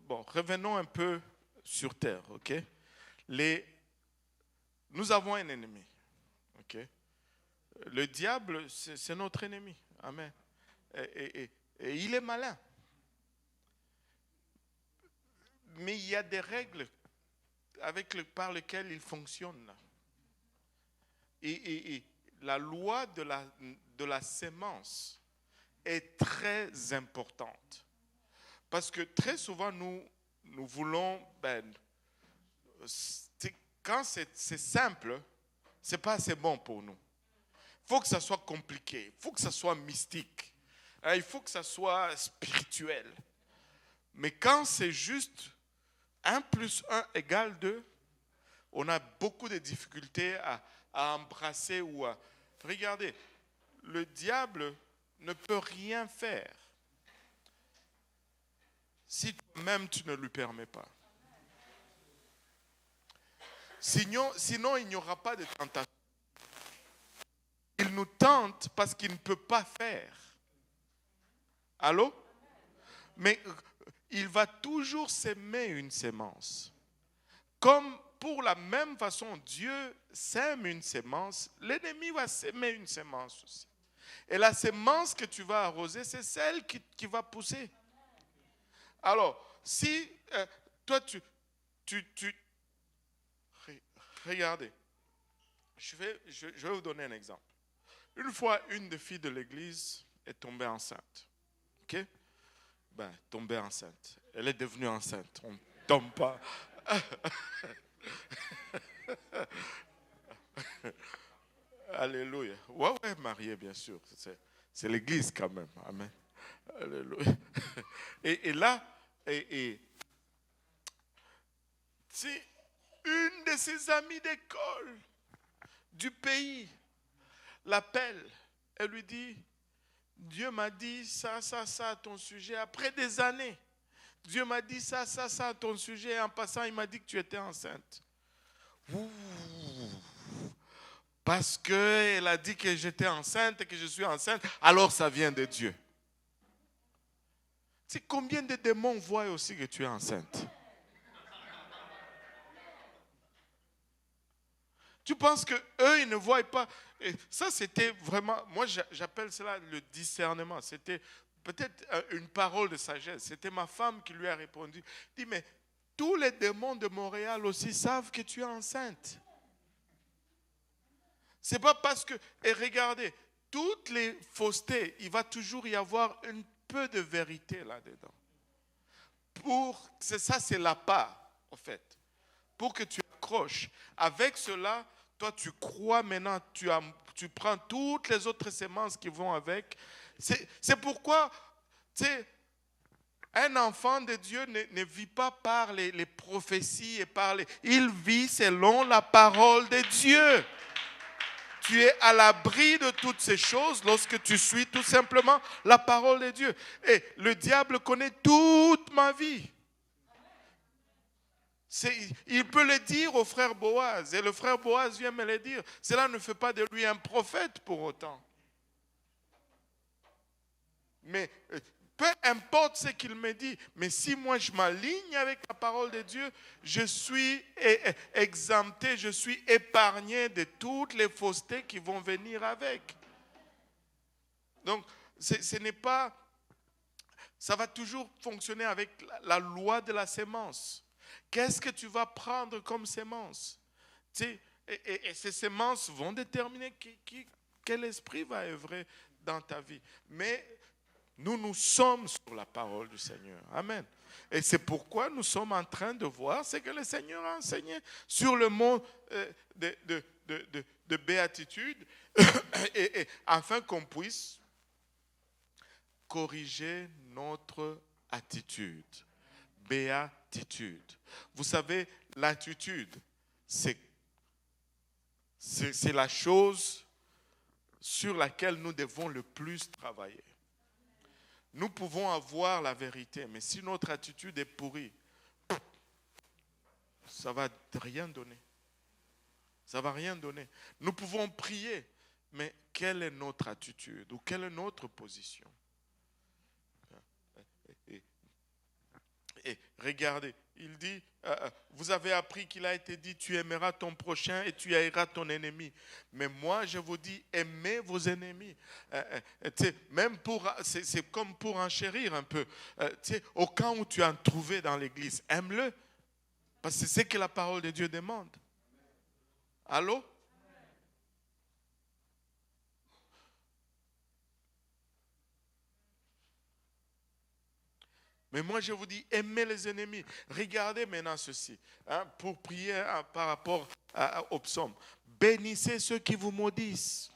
bon, revenons un peu sur terre, ok? Nous avons un ennemi, ok? Le diable, c'est notre ennemi, amen. Et il est malin. Mais il y a des règles par lesquelles il fonctionne. Et la loi de la sémence est très importante. Parce que très souvent, nous voulons... quand c'est simple, ce n'est pas assez bon pour nous. Il faut que ça soit compliqué. Il faut que ça soit mystique. Il faut que ça soit spirituel. Mais quand c'est juste 1 + 1 = 2, on a beaucoup de difficultés à embrasser ou à... Regardez, le diable ne peut rien faire si toi-même tu ne lui permets pas. Sinon, il n'y aura pas de tentation. Il nous tente parce qu'il ne peut pas faire. Allô? Mais il va toujours s'aimer une sémence. Comme pour la même façon, Dieu sème une sémence, l'ennemi va s'aimer une sémence aussi. Et la sémence que tu vas arroser, c'est celle qui va pousser. Alors, si toi, regardez, je vais vous donner un exemple. Une fois, une des filles de l'église est tombée enceinte. Ok? Tombée enceinte. Elle est devenue enceinte. On ne tombe pas. Alléluia. Ouais, mariée, bien sûr. C'est l'église quand même. Amen. Alléluia. Et là, c'est une de ses amies d'école du pays l'appelle. Elle lui dit, Dieu m'a dit ça à ton sujet. Après des années, Dieu m'a dit ça à ton sujet. En passant, il m'a dit que tu étais enceinte. Ouh. Parce qu'elle a dit que j'étais enceinte et que je suis enceinte, alors ça vient de Dieu. Tu sais combien de démons voient aussi que tu es enceinte? Tu penses qu'eux, ils ne voient pas. Et ça, c'était vraiment, moi j'appelle cela le discernement. C'était peut-être une parole de sagesse. C'était ma femme qui lui a répondu. Elle dit, mais tous les démons de Montréal aussi savent que tu es enceinte. C'est pas parce que, et regardez, toutes les faussetés, il va toujours y avoir un peu de vérité là-dedans. C'est la part, en fait. Pour que tu accroches. Avec cela, toi, tu crois maintenant, tu prends toutes les autres semences qui vont avec. C'est pourquoi, tu sais, Un enfant de Dieu ne vit pas par les prophéties et par les... Il vit selon la parole de Dieu. Tu es à l'abri de toutes ces choses lorsque tu suis tout simplement la parole de Dieu. Et le diable connaît toute ma vie. Il peut le dire au frère Boaz. Et le frère Boaz vient me le dire. Cela ne fait pas de lui un prophète pour autant. Mais peu importe ce qu'il me dit, mais si moi je m'aligne avec la parole de Dieu, je suis exempté, je suis épargné de toutes les faussetés qui vont venir avec. Donc, ce n'est pas... Ça va toujours fonctionner avec la loi de la sémence. Qu'est-ce que tu vas prendre comme sémence? Tu sais, et ces sémences vont déterminer quel esprit va œuvrer dans ta vie. Mais nous sommes sur la parole du Seigneur. Amen. Et c'est pourquoi nous sommes en train de voir ce que le Seigneur a enseigné sur le mot de béatitude, et afin qu'on puisse corriger notre attitude. Béatitude. Vous savez, l'attitude, c'est la chose sur laquelle nous devons le plus travailler. Nous pouvons avoir la vérité, mais si notre attitude est pourrie, ça ne va rien donner. Ça ne va rien donner. Nous pouvons prier, mais quelle est notre attitude ou quelle est notre position? Et regardez, il dit, vous avez appris qu'il a été dit, tu aimeras ton prochain et tu haïras ton ennemi. Mais moi, je vous dis, aimez vos ennemis. Même c'est comme pour enchérir un peu. Au cas où tu as trouvé dans l'église, aime-le. Parce que c'est ce que la parole de Dieu demande. Allô? Mais moi, je vous dis, aimez les ennemis. Regardez maintenant ceci, pour prier par rapport au psaume. Bénissez ceux qui vous maudissent.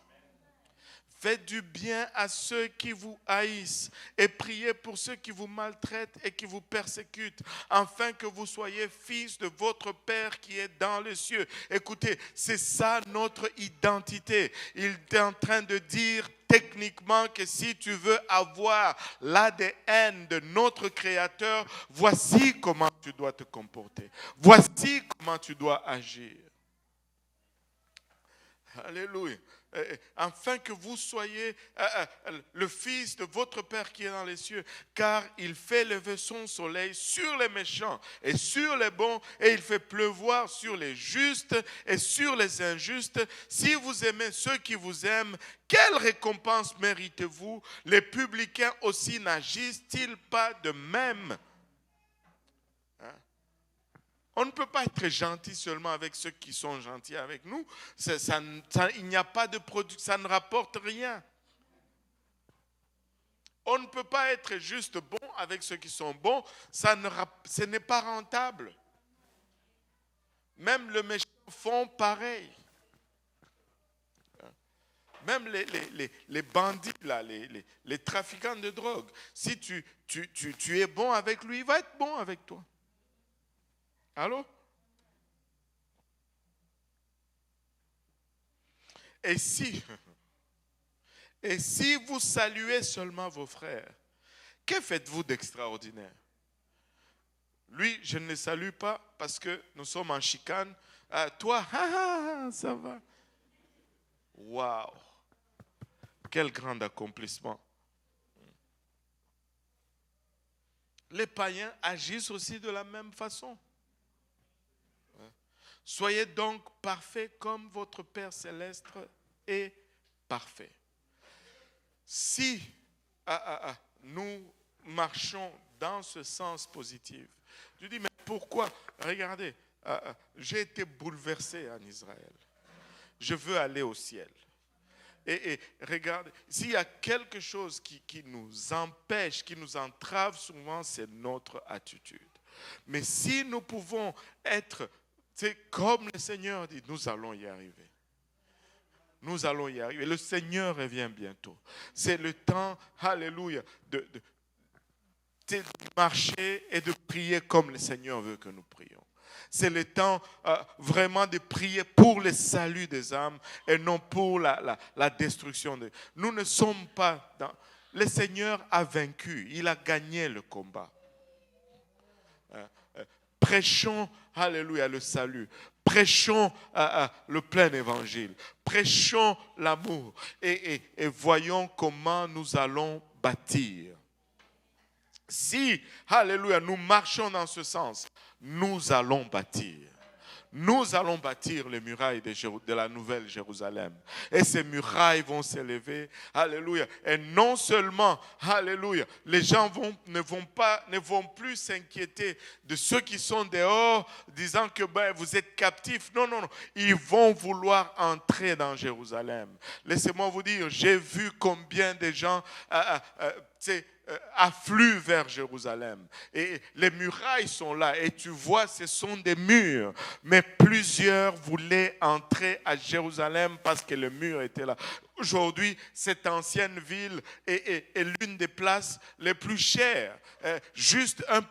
Faites du bien à ceux qui vous haïssent et priez pour ceux qui vous maltraitent et qui vous persécutent, afin que vous soyez fils de votre Père qui est dans les cieux. Écoutez, c'est ça notre identité. Il est en train de dire techniquement que si tu veux avoir l'ADN de notre Créateur, voici comment tu dois te comporter. Voici comment tu dois agir. Alléluia. Afin que vous soyez le fils de votre Père qui est dans les cieux, car il fait lever son soleil sur les méchants et sur les bons, et il fait pleuvoir sur les justes et sur les injustes. Si vous aimez ceux qui vous aiment, quelle récompense méritez-vous? Les publicains aussi n'agissent-ils pas de même? On ne peut pas être gentil seulement avec ceux qui sont gentils avec nous. Il n'y a pas de produit, ça ne rapporte rien. On ne peut pas être juste bon avec ceux qui sont bons, ce n'est pas rentable. Même les méchants font pareil. Même les bandits, là, les trafiquants de drogue, si tu es bon avec lui, il va être bon avec toi. Allô? Et si vous saluez seulement vos frères, que faites-vous d'extraordinaire? Lui, je ne le salue pas parce que nous sommes en chicane. Toi, ça va. Waouh! Quel grand accomplissement. Les païens agissent aussi de la même façon. Soyez donc parfaits comme votre Père céleste est parfait. Si nous marchons dans ce sens positif, tu dis, mais pourquoi? Regardez, j'ai été bouleversé en Israël. Je veux aller au ciel. Et regardez, s'il y a quelque chose qui nous empêche, qui nous entrave souvent, c'est notre attitude. Mais si nous pouvons être... C'est comme le Seigneur dit, nous allons y arriver. Nous allons y arriver. Le Seigneur revient bientôt. C'est le temps, alléluia, de marcher et de prier comme le Seigneur veut que nous prions. C'est le temps vraiment de prier pour le salut des âmes et non pour la destruction. Nous ne sommes pas dans... Le Seigneur a vaincu, il a gagné le combat. Prêchons, alléluia, le salut. Prêchons le plein évangile. Prêchons l'amour. Et voyons comment nous allons bâtir. Si, alléluia, nous marchons dans ce sens, nous allons bâtir. Nous allons bâtir les murailles de la nouvelle Jérusalem. Et ces murailles vont s'élever. Alléluia. Et non seulement, alléluia, les gens ne vont plus s'inquiéter de ceux qui sont dehors, disant que vous êtes captifs. Non, non, non. Ils vont vouloir entrer dans Jérusalem. Laissez-moi vous dire, j'ai vu combien de gens affluent vers Jérusalem. Et les murailles sont là. Et tu vois, ce sont des murs. Mais plusieurs voulaient entrer à Jérusalem parce que le mur était là. Aujourd'hui, cette ancienne ville est l'une des places les plus chères. Juste un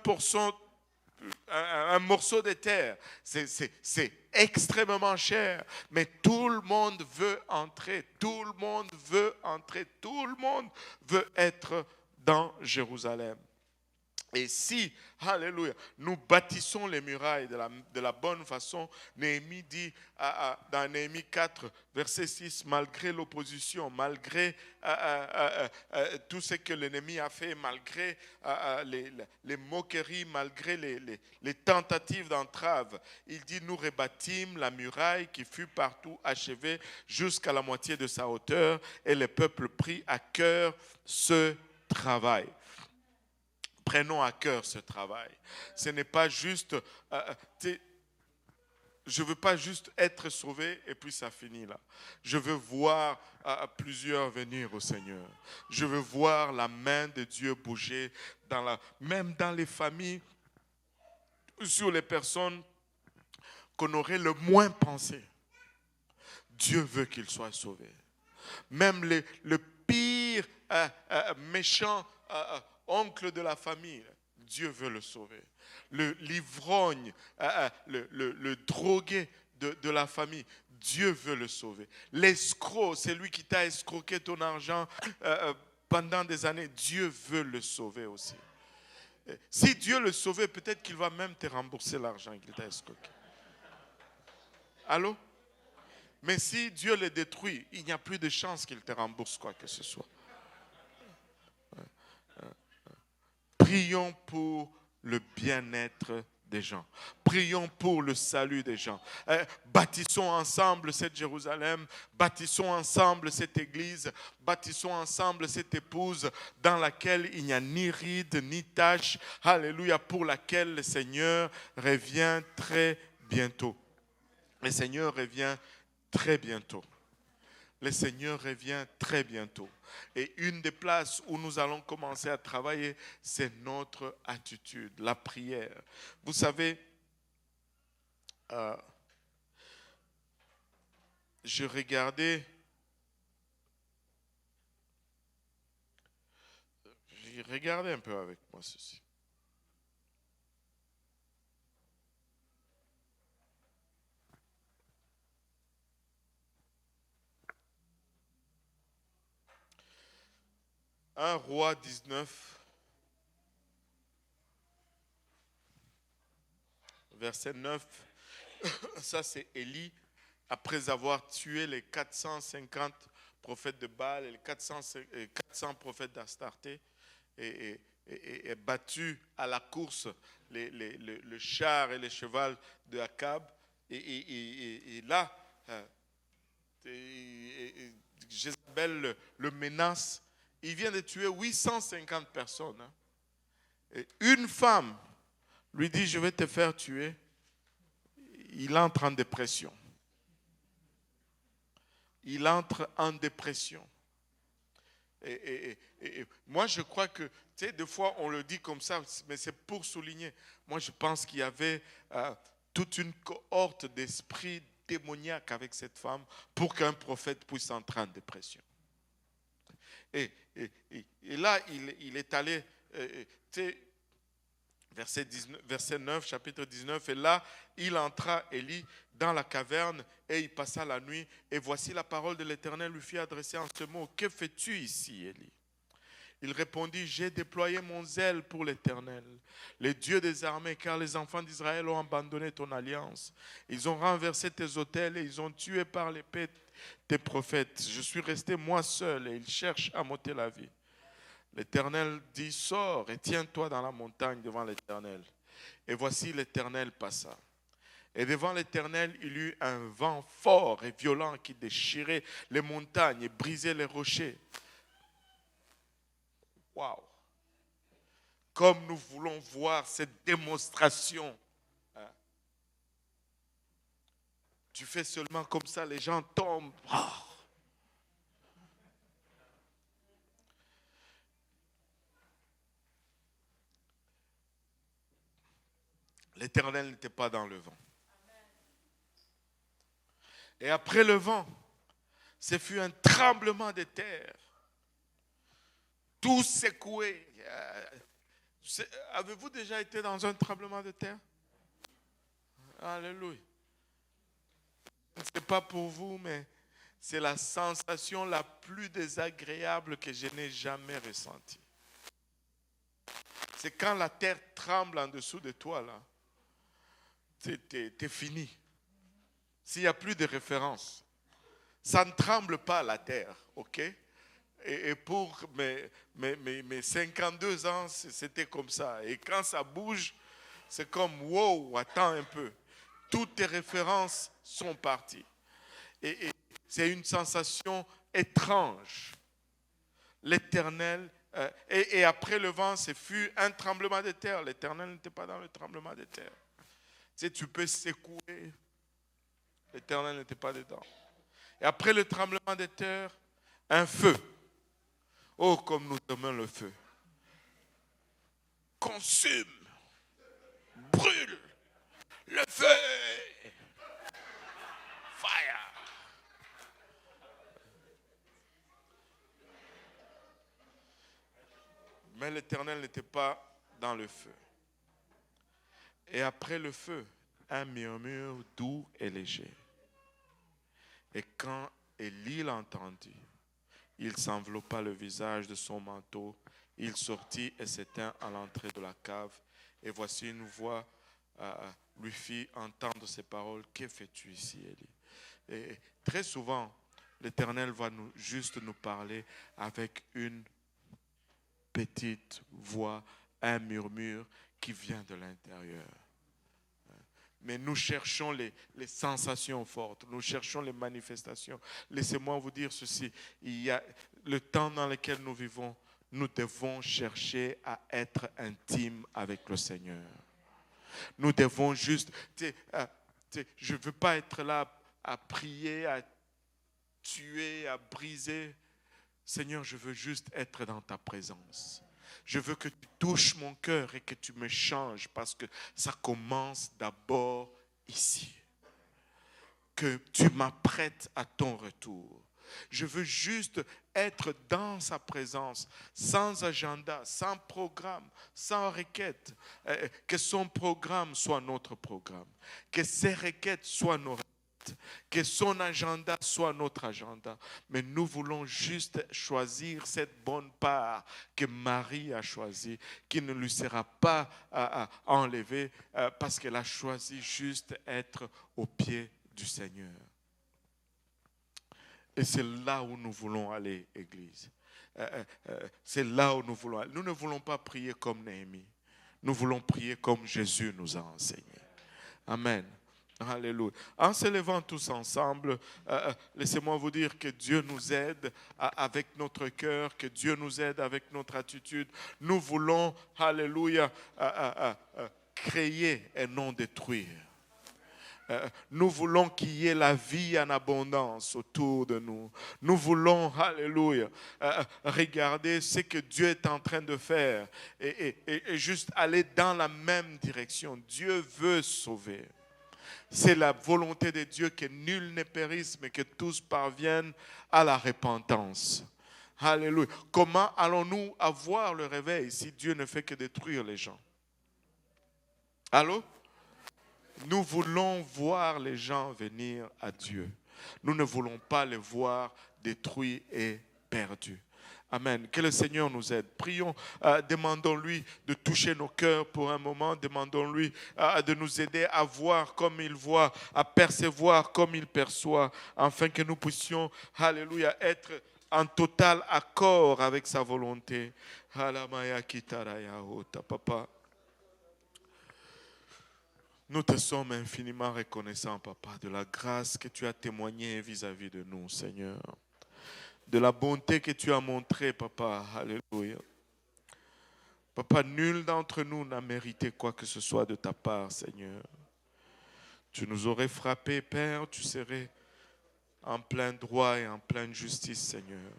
morceau de terre, c'est extrêmement cher, mais tout le monde veut entrer, tout le monde veut entrer, tout le monde veut être dans Jérusalem. Et si, alléluia, nous bâtissons les murailles de la bonne façon, Néhémie dit dans Néhémie 4, verset 6, malgré l'opposition, malgré tout ce que l'ennemi a fait, malgré les moqueries, malgré les tentatives d'entrave, il dit, nous rebâtîmes la muraille qui fut partout achevée jusqu'à la moitié de sa hauteur, et le peuple prit à cœur ce travail. Prenons à cœur ce travail. Ce n'est pas juste, je ne veux pas juste être sauvé et puis ça finit là. Je veux voir plusieurs venir au Seigneur. Je veux voir la main de Dieu bouger, même dans les familles, sur les personnes qu'on aurait le moins pensé. Dieu veut qu'ils soient sauvés. Même le pire méchant oncle de la famille, Dieu veut le sauver. L'ivrogne, le drogué de la famille, Dieu veut le sauver. L'escroc, c'est lui qui t'a escroqué ton argent pendant des années, Dieu veut le sauver aussi. Si Dieu le sauvait, peut-être qu'il va même te rembourser l'argent qu'il t'a escroqué. Allô? Mais si Dieu le détruit, il n'y a plus de chance qu'il te rembourse quoi que ce soit. Prions pour le bien-être des gens. Prions pour le salut des gens. Bâtissons ensemble cette Jérusalem. Bâtissons ensemble cette église. Bâtissons ensemble cette épouse dans laquelle il n'y a ni ride ni tache. Alléluia, pour laquelle le Seigneur revient très bientôt. Le Seigneur revient très bientôt. Le Seigneur revient très bientôt. Et une des places où nous allons commencer à travailler, c'est notre attitude, la prière. Vous savez, je regardais un peu avec moi ceci. Un roi 19, verset 9, ça c'est Élie, après avoir tué les 450 prophètes de Baal et les 400 prophètes d'Astarté et battu à la course le char et le cheval de Akab. Et là, Jézabel le menace. Il vient de tuer 850 personnes. Et une femme lui dit, je vais te faire tuer. Il entre en dépression. Il entre en dépression. Et moi, je crois que, tu sais, des fois, on le dit comme ça, mais c'est pour souligner. Moi, je pense qu'il y avait toute une cohorte d'esprits démoniaques avec cette femme pour qu'un prophète puisse entrer en dépression. Et là, il est allé, tu sais, verset 9, chapitre 19. Et là, il entra, Élie, dans la caverne et il passa la nuit. Et voici la parole de l'Éternel lui fit adresser en ce mot. Que fais-tu ici, Élie? Il répondit, j'ai déployé mon zèle pour l'Éternel, le Dieu des armées, car les enfants d'Israël ont abandonné ton alliance. Ils ont renversé tes autels et ils ont tué par l'épée tes prophètes. Je suis resté moi seul et ils cherchent à m'ôter la vie. L'Éternel dit, sors et tiens-toi dans la montagne devant l'Éternel. Et voici l'Éternel passa. Et devant l'Éternel, il y eut un vent fort et violent qui déchirait les montagnes et brisait les rochers. Waouh! Comme nous voulons voir cette démonstration. Tu fais seulement comme ça, les gens tombent. L'Éternel n'était pas dans le vent. Et après le vent, ce fut un tremblement de terre. Tout secoué. Avez-vous déjà été dans un tremblement de terre? Alléluia. Ce n'est pas pour vous, mais c'est la sensation la plus désagréable que je n'ai jamais ressentie. C'est quand la terre tremble en dessous de toi, là. T'es fini. S'il n'y a plus de référence. Ça ne tremble pas la terre, ok? Et pour mes 52 ans, c'était comme ça. Et quand ça bouge, c'est comme, wow, attends un peu. Toutes tes références sont parties. Et c'est une sensation étrange. L'Éternel, et après le vent, ce fut un tremblement de terre. L'Éternel n'était pas dans le tremblement de terre. Tu peux secouer. L'Éternel n'était pas dedans. Et après le tremblement de terre, un feu. Oh, comme nous aimons le feu. Consume. Brûle. Le feu. Fire. Mais l'Éternel n'était pas dans le feu. Et après le feu, un murmure doux et léger. Et quand Élie l'entendit, il s'enveloppa le visage de son manteau, il sortit et s'étint à l'entrée de la cave. Et voici une voix lui fit entendre ces paroles. Que fais-tu ici, Élie? Et très souvent, l'Éternel va juste nous parler avec une petite voix, un murmure qui vient de l'intérieur. Mais nous cherchons les sensations fortes, nous cherchons les manifestations. Laissez-moi vous dire ceci, il y a le temps dans lequel nous vivons, nous devons chercher à être intimes avec le Seigneur. Nous devons juste, je ne veux pas être là à prier, à tuer, à briser. Seigneur, je veux juste être dans ta présence. Je veux que tu touches mon cœur et que tu me changes parce que ça commence d'abord ici. Que tu m'apprêtes à ton retour. Je veux juste être dans sa présence, sans agenda, sans programme, sans requête. Que son programme soit notre programme. Que ses requêtes soient nos requêtes. Que son agenda soit notre agenda. Mais nous voulons juste choisir cette bonne part que Marie a choisie, qui ne lui sera pas enlevée parce qu'elle a choisi juste être au pied du Seigneur. Et c'est là où nous voulons aller, Église. C'est là où nous voulons aller. Nous ne voulons pas prier comme Néhémie. Nous voulons prier comme Jésus nous a enseigné. Amen. Alléluia. En se levant tous ensemble, laissez-moi vous dire que Dieu nous aide avec notre cœur, que Dieu nous aide avec notre attitude. Nous voulons, alléluia, créer et non détruire. Nous voulons qu'il y ait la vie en abondance autour de nous. Nous voulons, alléluia, regarder ce que Dieu est en train de faire et juste aller dans la même direction. Dieu veut sauver. C'est la volonté de Dieu que nul ne périsse, mais que tous parviennent à la repentance. Alléluia. Comment allons-nous avoir le réveil si Dieu ne fait que détruire les gens? Allô? Nous voulons voir les gens venir à Dieu. Nous ne voulons pas les voir détruits et perdus. Amen. Que le Seigneur nous aide. Prions, demandons-lui de toucher nos cœurs pour un moment. Demandons-lui de nous aider à voir comme il voit, à percevoir comme il perçoit, afin que nous puissions, alléluia, être en total accord avec sa volonté. Papa. Nous te sommes infiniment reconnaissants, Papa, de la grâce que tu as témoignée vis-à-vis de nous, Seigneur. De la bonté que tu as montrée, Papa. Alléluia. Papa, nul d'entre nous n'a mérité quoi que ce soit de ta part, Seigneur. Tu nous aurais frappés, Père, tu serais en plein droit et en pleine justice, Seigneur.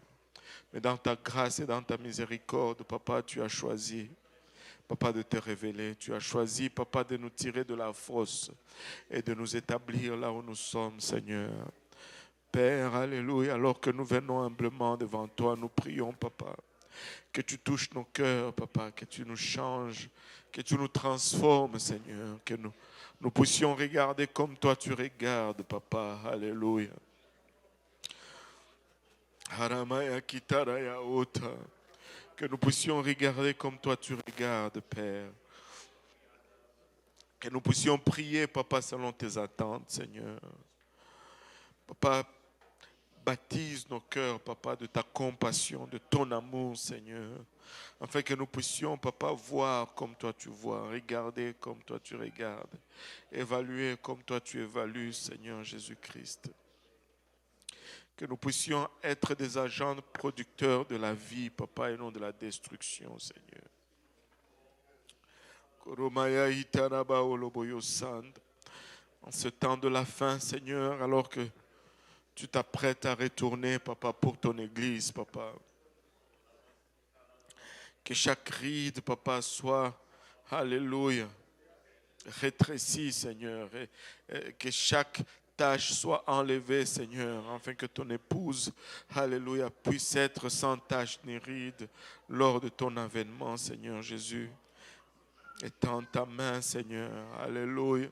Mais dans ta grâce et dans ta miséricorde, Papa, tu as choisi, Papa, de te révéler. Tu as choisi, Papa, de nous tirer de la fosse et de nous établir là où nous sommes, Seigneur. Père, alléluia, alors que nous venons humblement devant toi, nous prions, Papa, que tu touches nos cœurs, Papa, que tu nous changes, que tu nous transformes, Seigneur, que nous puissions regarder comme toi tu regardes, Papa, alléluia. Haramaya kitaraya ota. Que nous puissions regarder comme toi tu regardes, Père. Que nous puissions prier, Papa, selon tes attentes, Seigneur. Papa, baptise nos cœurs, Papa, de ta compassion, de ton amour, Seigneur. Afin que nous puissions, Papa, voir comme toi tu vois, regarder comme toi tu regardes, évaluer comme toi tu évalues, Seigneur Jésus-Christ. Que nous puissions être des agents producteurs de la vie, Papa, et non de la destruction, Seigneur. En ce temps de la fin, Seigneur, alors que tu t'apprêtes à retourner, Papa, pour ton église, Papa. Que chaque ride, Papa, soit, alléluia, rétrécie, Seigneur. Et que chaque tâche soit enlevée, Seigneur, afin que ton épouse, alléluia, puisse être sans tâche ni ride lors de ton avènement, Seigneur Jésus. Étends ta main, Seigneur, alléluia.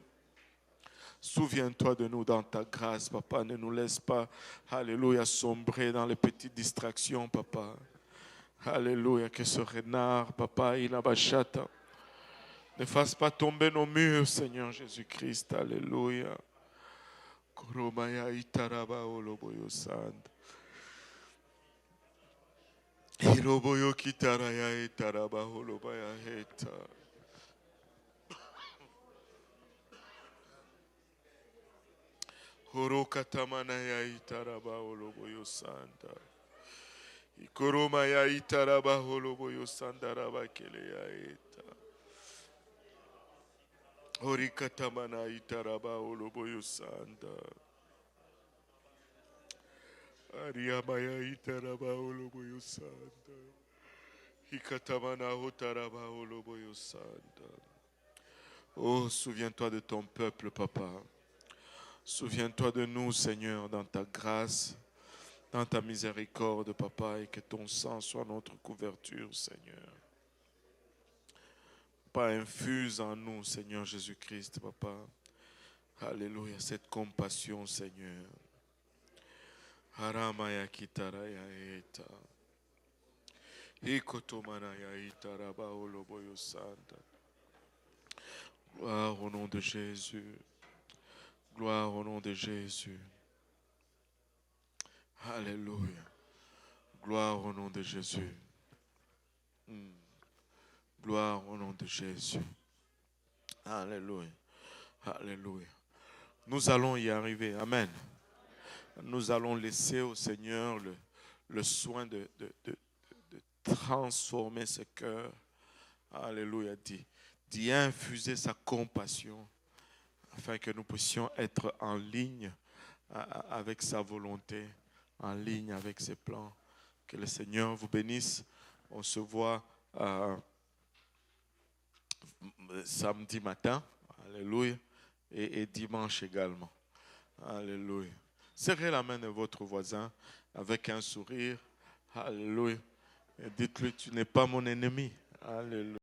Souviens-toi de nous dans ta grâce, Papa. Ne nous laisse pas, alléluia, sombrer dans les petites distractions, Papa. Alléluia, que ce renard, Papa, Inabashata, ne fasse pas tomber nos murs, Seigneur Jésus-Christ. Alléluia. Koromaya itaraba oloboyo sand. Iroboyo kitaraya itaraba olobaya heta. Horokatamana ya itaraba oloboyo sanda. Ikoroma ya itaraba oloboyo sanda raba kele ya eta. Horikatamana itaraba oloboyo sanda. Ariamaya itaraba oloboyo sanda. Hikatamana hotaraba oloboyo sanda. Oh, souviens-toi de ton peuple, Papa. Souviens-toi de nous, Seigneur, dans ta grâce, dans ta miséricorde, Papa, et que ton sang soit notre couverture, Seigneur. Papa, infuse en nous, Seigneur Jésus-Christ, Papa. Alléluia, cette compassion, Seigneur. Haramaya kitaraya eta. Ikotomanaya itaraba oloboyo santa. Gloire au nom de Jésus. Gloire au nom de Jésus. Alléluia. Gloire au nom de Jésus. Gloire au nom de Jésus. Alléluia. Alléluia. Nous allons y arriver. Amen. Nous allons laisser au Seigneur le soin de transformer ce cœur. Alléluia. D'y infuser sa compassion afin que nous puissions être en ligne avec sa volonté, en ligne avec ses plans. Que le Seigneur vous bénisse. On se voit samedi matin, alléluia, et dimanche également. Alléluia. Serrez la main de votre voisin avec un sourire. Alléluia. Et dites-lui, tu n'es pas mon ennemi. Alléluia.